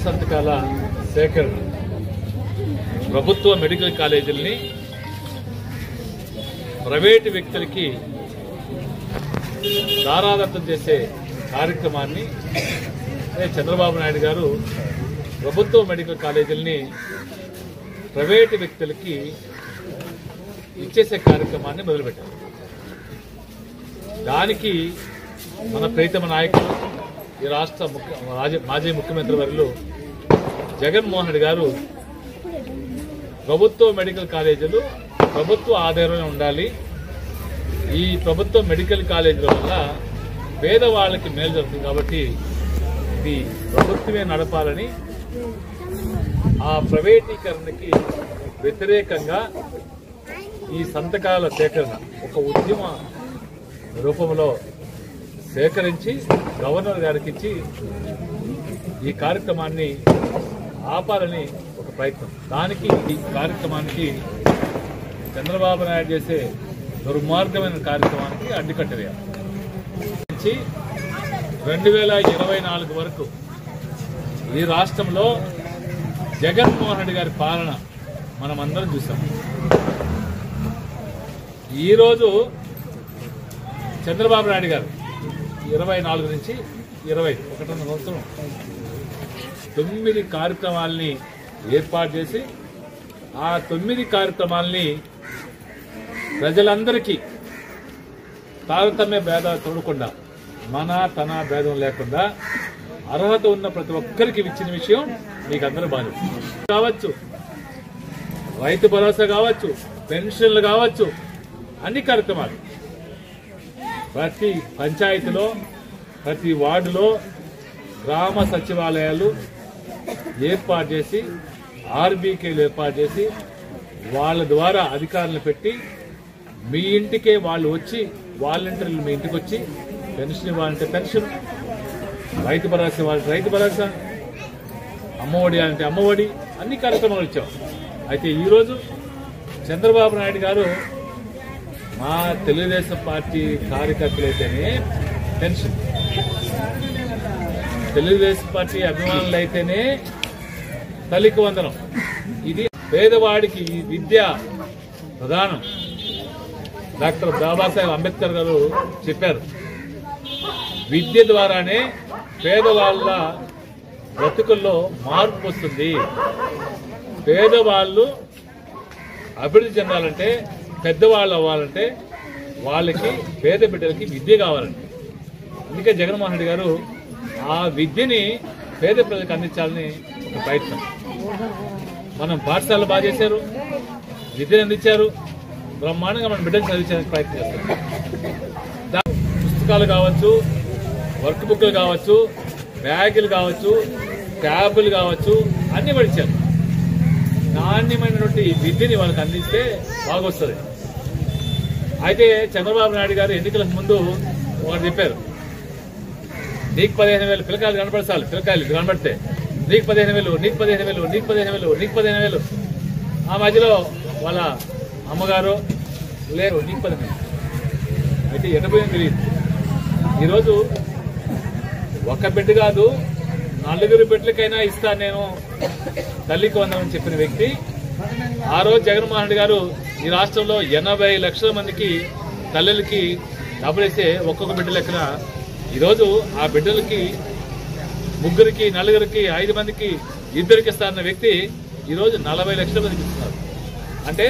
సంతకాల సేకరణ ప్రభుత్వ మెడికల్ కాలేజీల్ని ప్రైవేటు వ్యక్తులకి దారాదత్తం చేసే కార్యక్రమాన్ని చంద్రబాబు నాయుడు గారు ప్రభుత్వ మెడికల్ కాలేజీల్ని ప్రైవేటు వ్యక్తులకి ఇచ్చేసే కార్యక్రమాన్ని మొదలుపెట్టారు. దానికి మన ప్రీతమ నాయకులు ఈ రాష్ట్ర మాజీ ముఖ్యమంత్రి వర్యులు జగన్మోహన్ రెడ్డి గారు ప్రభుత్వ మెడికల్ కాలేజీలు ప్రభుత్వ ఆధారంలో ఉండాలి, ఈ ప్రభుత్వ మెడికల్ కాలేజీల వల్ల పేదవాళ్ళకి మేలు జరుగుతుంది కాబట్టి ఇది ప్రభుత్వమే నడపాలని ఆ ప్రైవేటీకరణకి వ్యతిరేకంగా ఈ సంతకాల సేకరణ ఒక ఉద్యమ రూపంలో సేకరించి గవర్నర్ గారికి ఇచ్చి ఈ కార్యక్రమాన్ని ఆపాలని ఒక ప్రయత్నం. దానికి ఈ కార్యక్రమానికి చంద్రబాబు నాయుడు చేసే దుర్మార్గమైన కార్యక్రమానికి అడ్డుకట్ట వేయాలి. 2024 వరకు ఈ రాష్ట్రంలో జగన్మోహన్ రెడ్డి గారి పాలన మనమందరం చూసాం. ఈరోజు చంద్రబాబు నాయుడు గారు 24 నుంచి 21 సంవత్సరం 9 కార్యక్రమాలని ఏర్పాటు చేసి ఆ 9 కార్యక్రమాలని ప్రజలందరికీ తారతమ్య భేదాలు చూడకుండా మన తన భేదం లేకుండా అర్హత ఉన్న ప్రతి ఒక్కరికి ఇచ్చిన విషయం మీకు అందరూ బాధ్యత కావచ్చు, రైతు భరోసా కావచ్చు, పెన్షన్లు కావచ్చు, అన్ని కార్యక్రమాలు ప్రతి పంచాయతీలో ప్రతి వార్డులో గ్రామ సచివాలయాలు ఏర్పాటు చేసి ఆర్బీకేలు ఏర్పాటు చేసి వాళ్ళ ద్వారా అధికారులను పెట్టి మీ ఇంటికే వాళ్ళు వచ్చి వాలంటీర్లు మీ ఇంటికి వచ్చి పెన్షన్ ఇవ్వాలంటే పెన్షన్, రైతు భరోసా ఇవ్వాలంటే రైతు భరోసా, అమ్మఒడి అంటే అమ్మఒడి, అన్ని కార్యక్రమాలు ఇచ్చాం. అయితే ఈరోజు చంద్రబాబు నాయుడు గారు మా తెలుగుదేశం పార్టీ కార్యకర్తలైతేనే పెన్షన్, తెలుగుదేశం పార్టీ అభిమానులు అయితేనే తల్లికి వందనం. ఇది పేదవాడికి విద్య ప్రధానం. డాక్టర్ బాబాసాహెబ్ అంబేద్కర్ గారు చెప్పారు, విద్య ద్వారానే పేదవాళ్ళ బ్రతుకుల్లో మార్పు వస్తుంది. పేదవాళ్ళు అభివృద్ధి చెందాలంటే, పెద్దవాళ్ళు అవ్వాలంటే వాళ్ళకి పేద బిడ్డలకి విద్య కావాలండి. అందుకే జగన్మోహన్ రెడ్డి గారు ఆ విద్యని పేద ప్రజలకు అందించాలని ఒక ప్రయత్నం. మనం పాఠశాలలు బాగా చేశారు, విద్యను అందించారు, బ్రహ్మాండంగా మన బిడ్డలు చదివించడానికి ప్రయత్నం చేస్తారు. పుస్తకాలు కావచ్చు, వర్క్ బుక్లు కావచ్చు, బ్యాగులు కావచ్చు, ట్యాబులు కావచ్చు, అన్ని పడిచారు. నాణ్యమైనటువంటి విద్యని వాళ్ళకి అందిస్తే బాగొస్తుంది. అయితే చంద్రబాబు నాయుడు గారు ఎన్నికలకు ముందు ఒకటి చెప్పారు, నీకు 15,000 పిల్లకాయలు కనపడతారు, పిల్లకాయలు కనబడితే నీకు 15,000, నీకు 15,000, నీకు 15,000, నీకు 15,000. ఆ మధ్యలో వాళ్ళ అమ్మగారు లేరు, నీకు 15,000. అయితే ఎటపోయింది తెలియదు. ఈరోజు ఒక బిడ్డ కాదు 4 బిడ్డలకైనా ఇస్తాను నేను తల్లికి వందనని చెప్పిన వ్యక్తి ఆ రోజు జగన్మోహన్ రెడ్డి గారు ఈ రాష్ట్రంలో 80 లక్షల మందికి తల్లులకి డబ్బులిస్తే ఒక్కొక్క బిడ్డ లెక్కన ఈరోజు ఆ బిడ్డలకి 3, 4, 5 మందికి 2 ఇస్తారన్న వ్యక్తి ఈరోజు 40 లక్షల మందికి ఇస్తున్నారు. అంటే